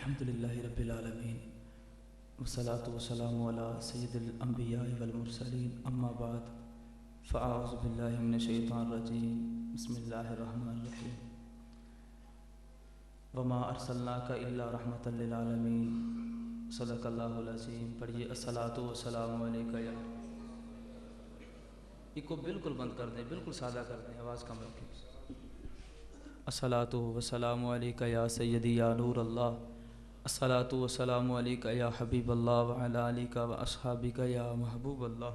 الحمدللہ رب العالمین والصلاة والسلام علی سید الانبیاء والمرسلین اما بعد فاعوذ باللہ من الشیطان الرجیم بسم اللہ الرحمن الرحیم وما ارسلناک الا رحمۃ للعالمین صدق اللہ العظیم۔ پڑھیے الصلاۃ والسلام علیکہ یا اس کو بالکل بند کر دیں، بالکل سادہ کر دیں، آواز کم رکھیں۔ الصلاۃ والسلام علیکہ یا سیدی یا نور اللہ، الصلاۃ والسلام علیکہ یا حبیب اللہ وعلی آلک و اصحابک یا محبوب اللہ۔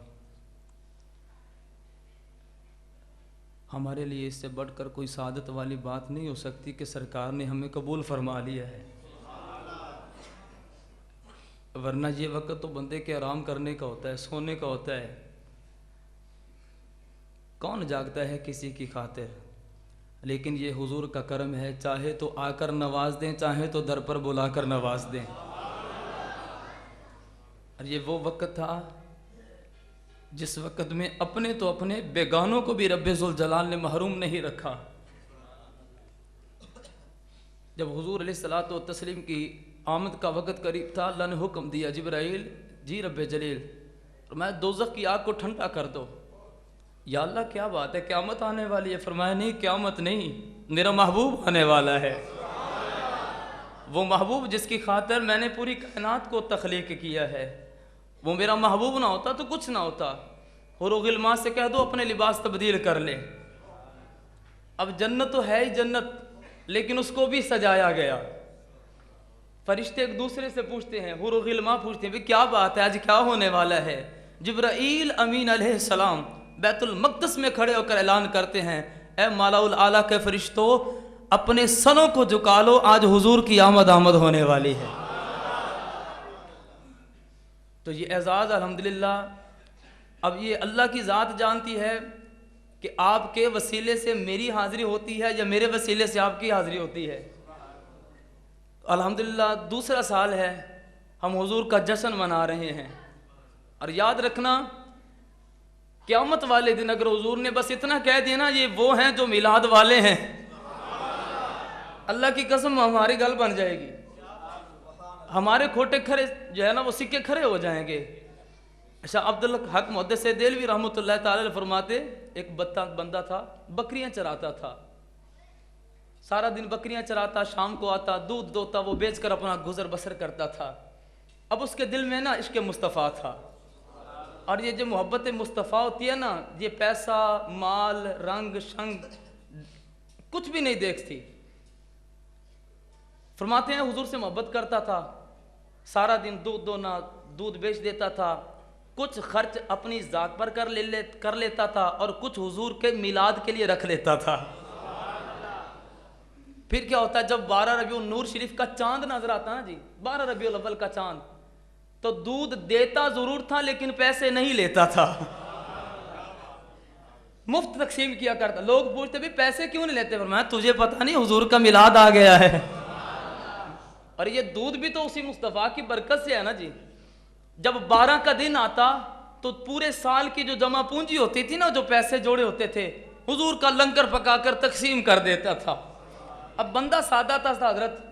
ہمارے لیے اس سے بڑھ کر کوئی سعادت والی بات نہیں ہو سکتی کہ سرکار نے ہمیں قبول فرما لیا ہے، ورنہ یہ وقت تو بندے کے آرام کرنے کا ہوتا ہے، سونے کا ہوتا ہے۔ کون جاگتا ہے کسی کی خاطر؟ لیکن یہ حضور کا کرم ہے، چاہے تو آ کر نواز دیں، چاہے تو در پر بلا کر نواز دیں۔ اور یہ وہ وقت تھا جس وقت میں اپنے تو اپنے بیگانوں کو بھی رب ذوالجلال نے محروم نہیں رکھا۔ جب حضور علیہ الصلوۃ والتسلیم کی آمد کا وقت قریب تھا، اللہ نے حکم دیا جبرائیل جی رب جلیل فرمایا دوزخ کی آگ کو ٹھنڈا کر دو۔ یا اللہ کیا بات ہے، قیامت آنے والی ہے؟ فرمایا نہیں، قیامت نہیں، میرا محبوب آنے والا ہے۔ وہ محبوب جس کی خاطر میں نے پوری کائنات کو تخلیق کیا ہے، وہ میرا محبوب نہ ہوتا تو کچھ نہ ہوتا۔ حور و غلمان سے کہہ دو اپنے لباس تبدیل کر لیں۔ اب جنت تو ہے ہی جنت، لیکن اس کو بھی سجایا گیا۔ فرشتے ایک دوسرے سے پوچھتے ہیں، حور و غلمان پوچھتے ہیں کیا بات ہے، آج کیا ہونے والا ہے؟ جبرائیل امین علیہ السلام بیت المقدس میں کھڑے ہو کر اعلان کرتے ہیں، اے مالا الاعلیٰ کے فرشتوں اپنے سنوں کو جھکا لو، آج حضور کی آمد ہونے والی ہے۔ تو یہ اعزاز الحمدللہ اب یہ اللہ کی ذات جانتی ہے کہ آپ کے وسیلے سے میری حاضری ہوتی ہے یا میرے وسیلے سے آپ کی حاضری ہوتی ہے۔ الحمدللہ دوسرا سال ہے ہم حضور کا جشن منا رہے ہیں، اور یاد رکھنا قیامت والے دن اگر حضور نے بس اتنا کہہ دیا نا یہ وہ ہیں جو میلاد والے ہیں، اللہ کی قسم ہماری گل بن جائے گی، ہمارے کھوٹے کھڑے جو ہے نا وہ سکے کھڑے ہو جائیں گے۔ شاہ عبدالحق محدث دہلوی رحمۃ اللہ تعالی فرماتے ایک بندہ تھا، بکریاں چراتا تھا، سارا دن بکریاں چراتا، شام کو آتا دودھ دوتا، وہ بیچ کر اپنا گزر بسر کرتا تھا۔ اب اس کے دل میں نا عشق مصطفیٰ تھا، اور یہ جو محبت مصطفیٰ ہوتی ہے نا، یہ پیسہ مال رنگ شنگ کچھ بھی نہیں دیکھتی۔ فرماتے ہیں حضور سے محبت کرتا تھا، سارا دن دودھ دونا، دودھ بیچ دیتا تھا، کچھ خرچ اپنی ذات پر کر لیتا تھا، اور کچھ حضور کے میلاد کے لیے رکھ لیتا تھا۔ پھر کیا ہوتا ہے جب 12 ربیع النور شریف کا چاند نظر آتا نا جی، 12 ربیع الاول کا چاند، تو دودھ دیتا ضرور تھا لیکن پیسے نہیں لیتا تھا، مفت تقسیم کیا کرتا۔ لوگ پوچھتے بھی پیسے کیوں نہیں لیتے؟ فرمایا تجھے پتہ نہیں حضور کا میلاد آ گیا ہے، اور یہ دودھ بھی تو اسی مصطفیٰ کی برکت سے ہے نا جی۔ جب 12 کا دن آتا تو پورے سال کی جو جمع پونجی ہوتی تھی نا، جو پیسے جوڑے ہوتے تھے، حضور کا لنگر پکا کر تقسیم کر دیتا تھا۔ اب بندہ سادہ تھا حضرت،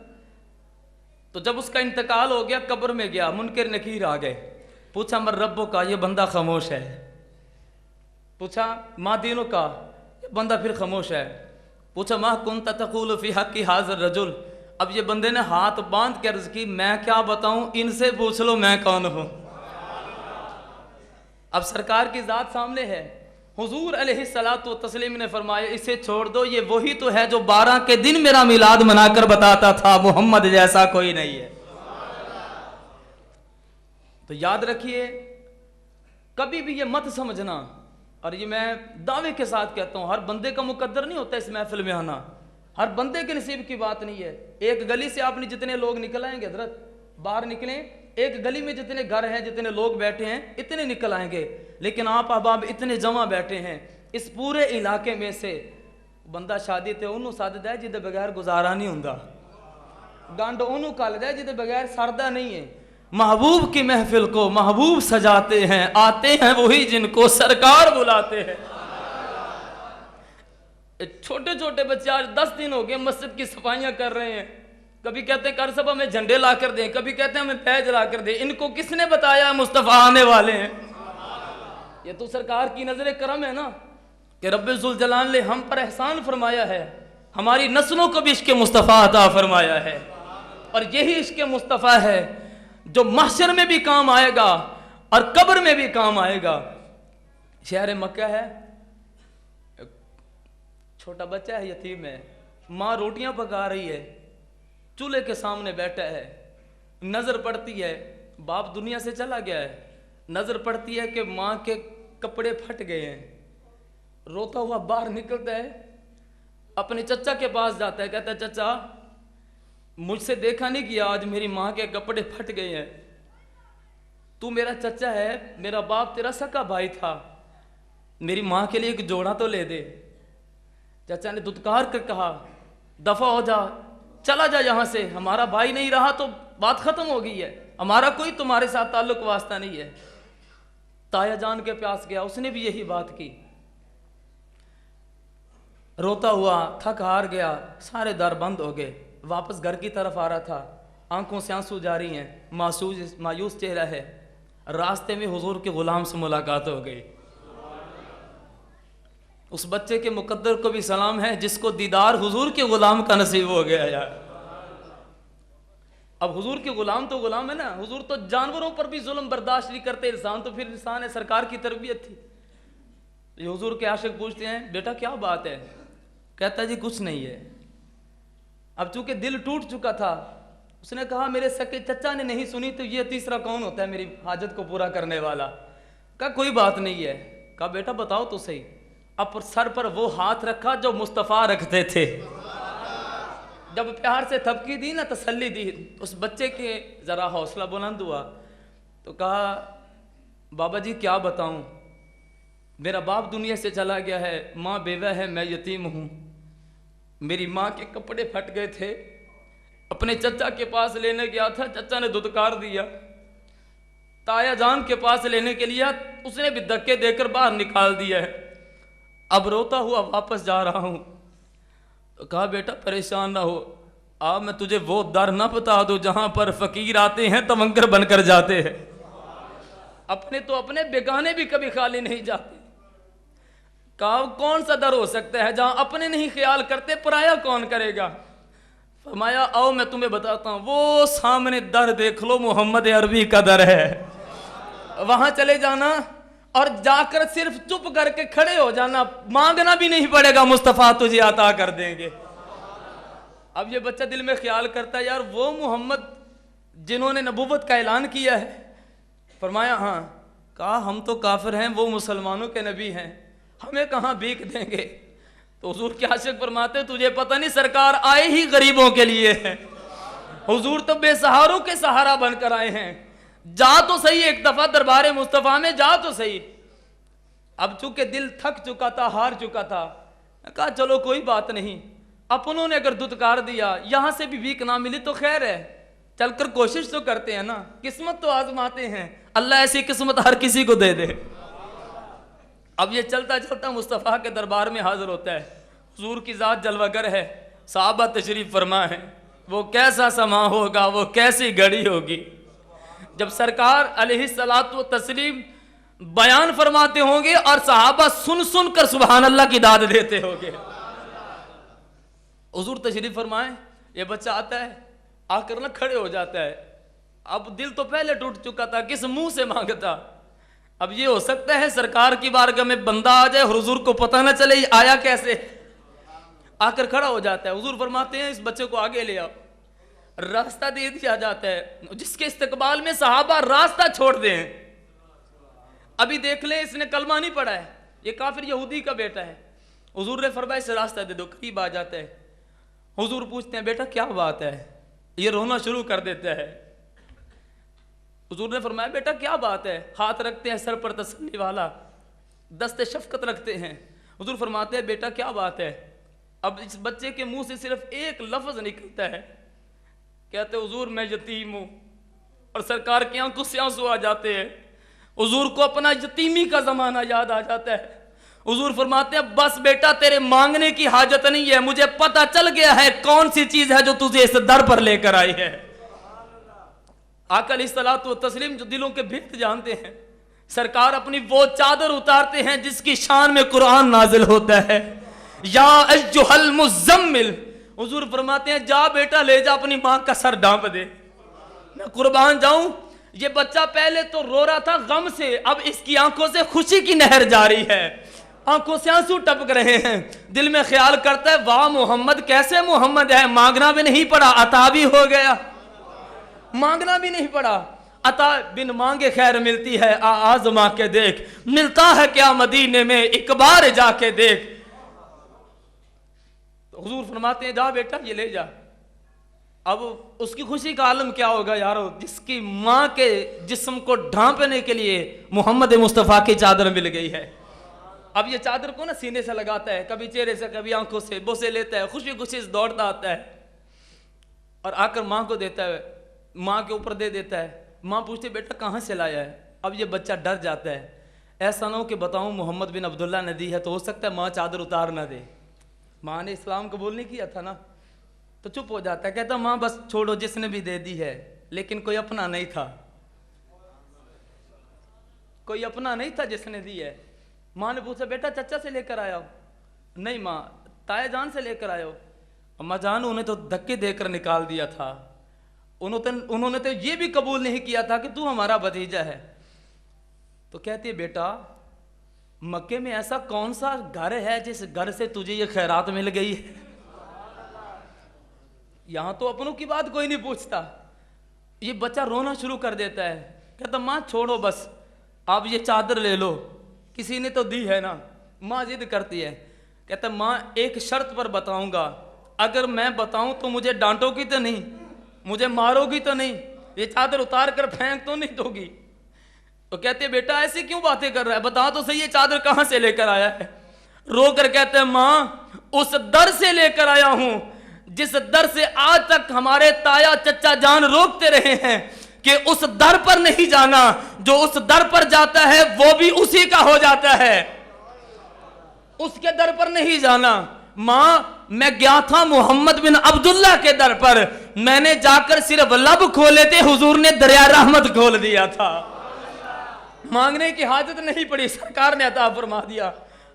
تو جب اس کا انتقال ہو گیا قبر میں گیا، منکر نکیر آ گئے، پوچھا مر ربوں کا، یہ بندہ خاموش ہے۔ پوچھا ما دینوں کا، یہ بندہ پھر خاموش ہے۔ پوچھا ما کنت تقول فی حق ھذا الرجل، اب یہ بندے نے ہاتھ باندھ کے عرض کی میں کیا بتاؤں، ان سے پوچھ لو میں کون ہوں۔ اب سرکار کی ذات سامنے ہے، حضور علیہ الصلوۃ والتسلیم نے فرمایا اسے چھوڑ دو، یہ وہی تو ہے جو 12 کے دن میرا میلاد منا کر بتاتا تھا محمد جیسا کوئی نہیں ہے۔ تو یاد رکھیے کبھی بھی یہ مت سمجھنا، اور یہ میں دعوے کے ساتھ کہتا ہوں، ہر بندے کا مقدر نہیں ہوتا اس محفل میں آنا، ہر بندے کے نصیب کی بات نہیں ہے۔ ایک گلی سے آپ نے جتنے لوگ نکل آئیں گے حضرت، باہر نکلیں، ایک گلی میں جتنے گھر ہیں، جتنے لوگ بیٹھے ہیں، اتنے نکل آئیں گے، لیکن آپ احباب اتنے جمع بیٹھے ہیں، اس پورے علاقے میں سے بندہ شادی تے انہوں سادد ہے جدے بغیر گزارا نہیں ہوندا، گانڈ انہوں کالد ہے جدے بغیر سردہ نہیں ہے۔ محبوب کی محفل کو محبوب سجاتے ہیں، آتے ہیں وہی جن کو سرکار بلاتے ہیں۔ چھوٹے چھوٹے بچے آج 10 دن ہو گئے مسجد کی صفائیاں کر رہے ہیں، کبھی کہتے ہیں کرسبہ میں جھنڈے لا کر دیں، کبھی کہتے ہیں ہمیں پیج لا کر دیں۔ ان کو کس نے بتایا مصطفیٰ آنے والے ہیں؟ یہ تو سرکار کی نظر کرم ہے نا کہ رب ذوالجلال نے ہم پر احسان فرمایا ہے، ہماری نسلوں کو بھی عشق مصطفیٰ عطا فرمایا ہے، اور یہی عشق مصطفیٰ ہے جو محشر میں بھی کام آئے گا اور قبر میں بھی کام آئے گا۔ شہر مکہ ہے، چھوٹا بچہ ہے، یتیم ہے، ماں روٹیاں پکا رہی ہے، چولہے کے سامنے بیٹھا ہے، نظر پڑتی ہے باپ دنیا سے چلا گیا ہے، نظر پڑتی ہے کہ ماں کے کپڑے پھٹ گئے ہیں، روتا ہوا باہر نکلتا ہے، اپنے چچا کے پاس جاتا ہے، کہتا ہے چچا مجھ سے دیکھا نہیں کیا، آج میری ماں کے کپڑے پھٹ گئے ہیں، تو میرا چچا ہے، میرا باپ تیرا سکا بھائی تھا، میری ماں کے لیے ایک جوڑا تو لے دے۔ چچا نے دھتکار کر کہا دفع ہو جا، چلا جا یہاں سے، ہمارا بھائی نہیں رہا تو بات ختم ہو گئی ہے، ہمارا کوئی تمہارے ساتھ تعلق واسطہ نہیں ہے۔ تایا جان کے پاس گیا، اس نے بھی یہی بات کی، روتا ہوا تھک ہار گیا، سارے در بند ہو گئے، واپس گھر کی طرف آ رہا تھا، آنکھوں سے آنسو جاری ہیں، مایوس چہرہ ہے، راستے میں حضور کے غلام سے ملاقات ہو گئی۔ اس بچے کے مقدر کو بھی سلام ہے جس کو دیدار حضور کے غلام کا نصیب ہو گیا یار۔ اب حضور کے غلام تو غلام ہے نا، حضور تو جانوروں پر بھی ظلم برداشت نہیں کرتے، انسان تو پھر انسان ہے، سرکار کی تربیت تھی۔ یہ حضور کے عاشق پوچھتے ہیں بیٹا کیا بات ہے؟ کہتا جی کچھ نہیں ہے۔ اب چونکہ دل ٹوٹ چکا تھا، اس نے کہا میرے سکے چچا نے نہیں سنی تو یہ تیسرا کون ہوتا ہے میری حاجت کو پورا کرنے والا؟ کہا کوئی بات نہیں ہے۔ کہا بیٹا بتاؤ تو صحیح۔ اب سر پر وہ ہاتھ رکھا جو مصطفیٰ رکھتے تھے، جب پیار سے تھپکی دی نا، تسلی دی، اس بچے کے ذرا حوصلہ بلند ہوا، تو کہا بابا جی کیا بتاؤں، میرا باپ دنیا سے چلا گیا ہے، ماں بیوہ ہے، میں یتیم ہوں، میری ماں کے کپڑے پھٹ گئے تھے، اپنے چچا کے پاس لینے گیا تھا، چچا نے دھتکار دیا، تایا جان کے پاس لینے کے لیے اس نے بھی دھکے دے کر باہر نکال دیا ہے، اب روتا ہوا واپس جا رہا ہوں۔ تو کہا بیٹا پریشان نہ ہو، میں تجھے وہ در نہ بتا دوں جہاں پر فقیر آتے ہیں تمنگر بن کر جاتے ہیں، اپنے تو اپنے بیگانے بھی کبھی خالی نہیں جاتے۔ کہا کون سا در ہو سکتا ہے جہاں اپنے نہیں خیال کرتے، پرایا کون کرے گا؟ فرمایا آؤ میں تمہیں بتاتا ہوں، وہ سامنے در دیکھ لو، محمد عربی کا در ہے، وہاں چلے جانا اور جا کر صرف چپ کر کے کھڑے ہو جانا، مانگنا بھی نہیں پڑے گا، مصطفیٰ تجھے عطا کر دیں گے۔ اب یہ بچہ دل میں خیال کرتا ہے یار وہ محمد جنہوں نے نبوت کا اعلان کیا ہے؟ فرمایا ہاں۔ کہا ہم تو کافر ہیں، وہ مسلمانوں کے نبی ہیں، ہمیں کہاں بھیک دیں گے؟ تو حضور کے عاشق فرماتے تجھے پتہ نہیں سرکار آئے ہی غریبوں کے لیے ہیں، حضور تو بے سہاروں کے سہارا بن کر آئے ہیں، جا تو صحیح ایک دفعہ دربار مصطفیٰ میں، جا تو صحیح۔ اب چونکہ دل تھک چکا تھا، ہار چکا تھا، کہا چلو کوئی بات نہیں، اپنوں نے اگر دھتکار دیا، یہاں سے بھی بھیک نہ ملی تو خیر ہے، چل کر کوشش تو کرتے ہیں نا، قسمت تو آزماتے ہیں، اللہ ایسی قسمت ہر کسی کو دے دے۔ اب یہ چلتا چلتا مصطفیٰ کے دربار میں حاضر ہوتا ہے، حضور کی ذات جلوہ گر ہے، صحابہ تشریف فرما ہے، وہ کیسا سما ہوگا، وہ کیسی گھڑی ہوگی جب سرکار علیہ الصلوۃ والتسلیم بیان فرماتے ہوں گے اور صحابہ سن سن کر سبحان اللہ کی داد دیتے ہوں گے۔ حضور تشریف فرمائیں، یہ بچہ آتا ہے، آ کر نہ کھڑے ہو جاتا ہے، اب دل تو پہلے ٹوٹ چکا تھا، کس منہ سے مانگتا؟ اب یہ ہو سکتا ہے سرکار کی بارگاہ میں بندہ آ جائے اور حضور کو پتہ نہ چلے یہ آیا کیسے، آ کر کھڑا ہو جاتا ہے۔ حضور فرماتے ہیں اس بچے کو آگے لے آؤ، راستہ دے دیا جاتا ہے، جس کے استقبال میں صحابہ راستہ چھوڑ دیں۔ ابھی دیکھ لیں اس نے کلمہ نہیں پڑھا ہے، یہ کافر یہودی کا بیٹا ہے، حضور نے فرمایا اسے راستہ دے دو، قریب آ جاتا ہے، حضور پوچھتے ہیں بیٹا کیا بات ہے؟ یہ رونا شروع کر دیتا ہے۔ حضور نے فرمایا بیٹا کیا بات ہے؟ ہاتھ رکھتے ہیں سر پر تسلی والا، دست شفقت رکھتے ہیں۔ حضور فرماتے ہیں بیٹا کیا بات ہے؟ اب اس بچے کے منہ سے صرف ایک لفظ نکلتا ہے، کہتے حضور میں یتیم ہوں، اور سرکار کی آنکھوں سے آنسو آ جاتے ہیں، حضور کو اپنا یتیمی کا زمانہ یاد آ جاتا ہے۔ حضور فرماتے ہیں بس بیٹا تیرے مانگنے کی حاجت نہیں ہے، مجھے پتہ چل گیا ہے کون سی چیز ہے جو تجھے اس در پر لے کر آئی ہے۔ آقا علیہ الصلوۃ والتسلیم جو دلوں کے بھیت جانتے ہیں، سرکار اپنی وہ چادر اتارتے ہیں جس کی شان میں قرآن نازل ہوتا ہے، یا ایھا المزمل، حضور فرماتے ہیں جا بیٹا لے جا اپنی ماں کا سر ڈھانپ دے۔ میں قربان جاؤں، یہ بچہ پہلے تو رو رہا تھا غم سے، اب اس کی آنکھوں سے خوشی کی نہر جاری ہے، آنکھوں سے آنسو ٹپک رہے ہیں، دل میں خیال کرتا ہے واہ محمد کیسے محمد ہے، مانگنا بھی نہیں پڑا عطا بھی ہو گیا، مانگنا بھی نہیں پڑا، عطا بن مانگے خیر ملتی ہے، آزما کے دیکھ، ملتا ہے کیا مدینے میں ایک بار جا کے دیکھ۔ تو حضور فرماتے ہیں جا بیٹا یہ لے جا۔ اب اس کی خوشی کا عالم کیا ہوگا یارو، جس کی ماں کے جسم کو ڈھانپنے کے لیے محمد مصطفیٰ کی چادر مل گئی ہے۔ اب یہ چادر کو نا سینے سے لگاتا ہے، کبھی چہرے سے کبھی آنکھوں سے، بوسے لیتا ہے، خوشی خوشی دوڑتا آتا ہے اور آ کر ماں کو دیتا ہے، ماں کے اوپر دے دیتا ہے۔ ماں پوچھتے بیٹا کہاں سے لایا ہے؟ اب یہ بچہ ڈر جاتا ہے، ایسا نہ ہو کہ بتاؤں محمد بن عبداللہ نے دی ہے تو ہو سکتا ہے ماں چادر اتار نہ دے، ماں نے اسلام قبول نہیں کیا تھا نا، تو چپ ہو جاتا ہے، کہتا ماں بس چھوڑو جس نے بھی دے دی ہے، لیکن کوئی اپنا نہیں تھا، کوئی اپنا نہیں تھا جس نے دی ہے۔ ماں نے پوچھا بیٹا چچا سے لے کر آیا ہو؟ نہیں ماں تایا جان سے لے کر آئے ہو؟ اماں جان انہیں تو دھکے دے کر نکال دیا تھا، انہوں نے تو یہ بھی قبول نہیں کیا تھا کہ تو ہمارا بھتیجا ہے۔ تو کہتی ہے بیٹا مکے میں ایسا کون سا گھر ہے جس گھر سے تجھے یہ خیرات مل گئی ہے؟ یہاں تو اپنوں کی بات کوئی نہیں پوچھتا۔ یہ بچہ رونا شروع کر دیتا ہے، کہتا ماں چھوڑو بس، آپ یہ چادر لے لو، کسی نے تو دی ہے نا۔ ماں ضد کرتی ہے، کہتا ماں ایک شرط پر بتاؤں گا، اگر میں بتاؤں تو مجھے ڈانٹو گی تو نہیں، مجھے مارو گی تو نہیں، یہ چادر اتار کر پھینک تو نہیں دو گی؟ تو کہتے بیٹا ایسی کیوں باتیں کر رہا ہے، بتا تو صحیح یہ چادر کہاں سے لے کر آیا ہے؟ رو کر کہتے ہیں ماں اس در سے لے کر آیا ہوں جس در سے آج تک ہمارے تایا چچا جان روکتے رہے ہیں کہ اس در پر نہیں جانا، جو اس در پر جاتا ہے وہ بھی اسی کا ہو جاتا ہے، اس کے در پر نہیں جانا۔ ماں میں گیا تھا محمد بن عبداللہ کے در پر، میں نے جا کر صرف لب کھولے تھے، حضور نے دریا رحمت کھول دیا تھا، مانگنے کی حاجت نہیں پڑی، سرکار نے عطا فرما دیا۔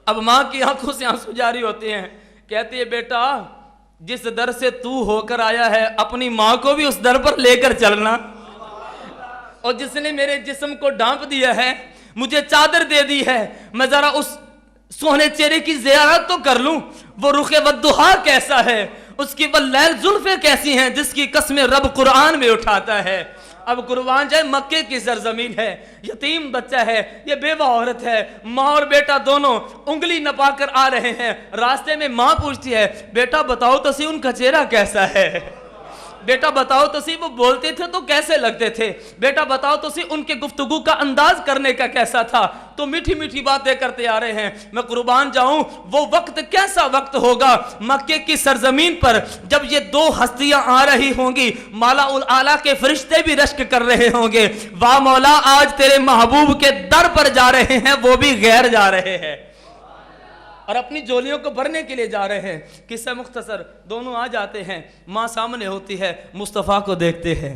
اب ماں کی آنکھوں سے آنسو جاری ہوتے ہیں، کہتی ہے بیٹا جس در سے تو ہو کر آیا ہے اپنی ماں کو بھی اس در پر لے کر چلنا، اور جس نے میرے جسم کو ڈھانپ دیا ہے، مجھے چادر دے دی ہے، میں ذرا اس سونے چہرے کی زیارت تو کر لوں، وہ رخ والضحیٰ کیسا ہے، اس کی وہ لیل زلفیں کیسی ہیں جس کی قسمیں رب قرآن میں اٹھاتا ہے۔ اب قربان جائے مکے کی سرزمین ہے، یتیم بچہ ہے، یہ بیوہ عورت ہے، ماں اور بیٹا دونوں انگلی نپا کر آ رہے ہیں، راستے میں ماں پوچھتی ہے بیٹا بتاؤ تو سی ان کا چہرہ کیسا ہے، بیٹا بتاؤ تو سی وہ بولتے تھے تو کیسے لگتے تھے، بیٹا بتاؤ تو سی ان کے گفتگو کا انداز کرنے کا کیسا تھا، تو میٹھی میٹھی باتیں کرتے آ رہے ہیں۔ میں قربان جاؤں وہ وقت کیسا وقت ہوگا مکے کی سرزمین پر جب یہ دو ہستیاں آ رہی ہوں گی، مالا الاعلیٰ کے فرشتے بھی رشک کر رہے ہوں گے، واہ مولا آج تیرے محبوب کے در پر جا رہے ہیں، وہ بھی غیر جا رہے ہیں اور اپنی جولیوں کو بھرنے کے لیے جا رہے ہیں۔ قصہ مختصر، دونوں آ جاتے ہیں، ماں سامنے ہوتی ہے، مصطفیٰ کو دیکھتے ہیں،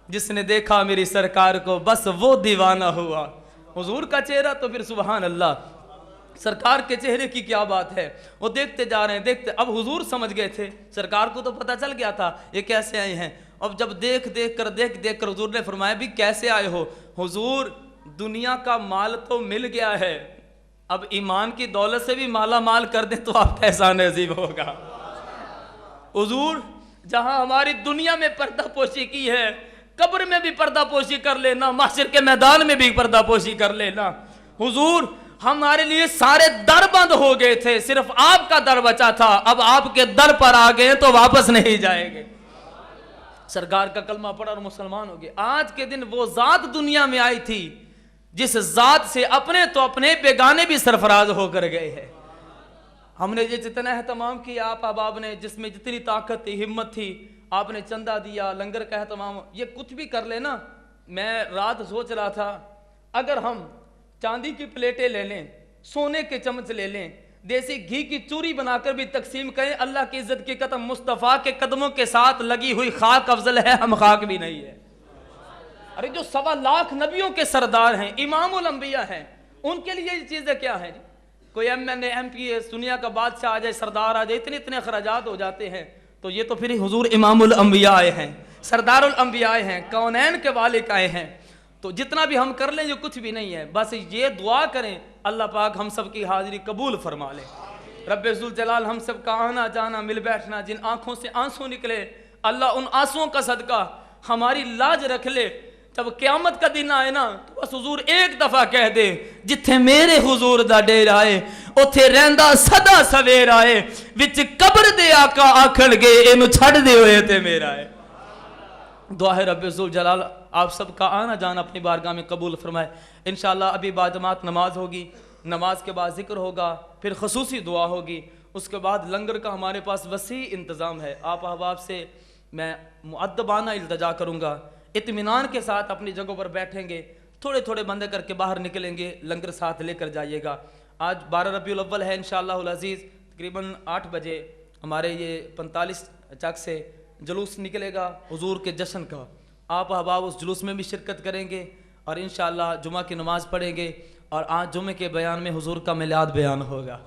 جس نے دیکھا میری سرکار کو بس وہ دیوانہ ہوا۔ حضور کا چہرہ تو پھر سبحان اللہ، سرکار کے چہرے کی کیا بات ہے، وہ دیکھتے جا رہے ہیں، دیکھتے، اب حضور سمجھ گئے تھے، سرکار کو تو پتہ چل گیا تھا یہ کیسے آئے ہیں۔ اب جب دیکھ کر حضور نے فرمایا بھی کیسے آئے ہو؟ حضور دنیا کا مال تو مل گیا ہے، اب ایمان کی دولت سے بھی مالا مال کر دیں تو آپ کیسا نصیب ہوگا۔ حضور جہاں ہماری دنیا میں پردہ پوشی کی ہے، قبر میں بھی پردہ پوشی کر لینا، محشر کے میدان میں بھی پردہ پوشی کر لینا۔ حضور ہمارے لیے سارے در بند ہو گئے تھے، صرف آپ کا در بچا تھا، اب آپ کے در پر آ گئے تو واپس نہیں جائیں گے۔ سرکار کا کلمہ پڑھا اور مسلمان ہو گئے۔ آج کے دن وہ ذات دنیا میں آئی تھی جس ذات سے اپنے تو اپنے بیگانے بھی سرفراز ہو کر گئے ہیں۔ ہم نے یہ جتنا اہتمام کیا آپ احباب نے، جس میں جتنی طاقت تھی، ہمت تھی، آپ نے چندہ دیا، لنگر کا اہتمام، یہ کچھ بھی کر لینا۔ میں رات سوچ رہا تھا اگر ہم چاندی کی پلیٹیں لے لیں سونے کے چمچ لے لیں, دیسی گھی کی چوری بنا کر بھی تقسیم کریں, اللہ کی عزت کی قدم مصطفیٰ کے قدموں کے ساتھ لگی ہوئی خاک افضل ہے, ہم خاک بھی نہیں ہے. ارے جو 1.25 لاکھ نبیوں کے سردار ہیں, امام الانبیاء ہیں, ان کے لیے یہ چیزیں کیا ہیں جی؟ کوئی MNA MP دنیا کا بادشاہ آ جائے, سردار آ جائے, اتنے اخراجات ہو جاتے ہیں. تو یہ تو پھر حضور امام الانبیاء آئے ہیں, سردار الانبیاء آئے ہیں, کونین کے والد آئے ہیں. تو جتنا بھی ہم کر لیں یہ کچھ بھی نہیں ہے, بس یہ دعا کریں اللہ پاک ہم سب کی حاضری قبول فرما لے. رب ذوالجلال ہم سب کا آنا جانا, مل بیٹھنا, جن آنکھوں سے آنسو نکلے اللہ ان آنسوؤں کا صدقہ ہماری لاج رکھ لے. جب قیامت کا دن آئے نا تو بس حضور ایک دفعہ کہہ دے, جتھے میرے حضور دا ڈیر آئے اوتھے رہندا سدا سویر آئے, وچ قبر دے آقا آکھن گے اینو چھڑ دے ہوئے تے میرا ہے. دعا ہے رب ذوالجلال آپ سب کا آنا جانا اپنی بارگاہ میں قبول فرمائے. انشاءاللہ ابھی بعد جماعت نماز ہوگی, نماز کے بعد ذکر ہوگا, پھر خصوصی دعا ہوگی, اس کے بعد لنگر کا ہمارے پاس وسیع انتظام ہے. آپ احباب سے میں مؤدبانہ التجا کروں گا, اطمینان کے ساتھ اپنی جگہوں پر بیٹھیں گے, تھوڑے تھوڑے بندے کر کے باہر نکلیں گے, لنگر ساتھ لے کر جائیے گا. آج 12 ربیع الاول ہے انشاءاللہ العزیز, تقریباً 8 بجے ہمارے یہ 45 چک سے جلوس نکلے گا حضور کے جشن کا. آپ احباب اس جلوس میں بھی شرکت کریں گے اور انشاءاللہ جمعہ کی نماز پڑھیں گے, اور آج جمعے کے بیان میں حضور کا میلاد بیان ہوگا.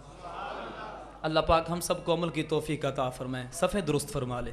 اللہ پاک ہم سب کو عمل کی توفیق عطا فرمائے. صفحہ درست فرما لے.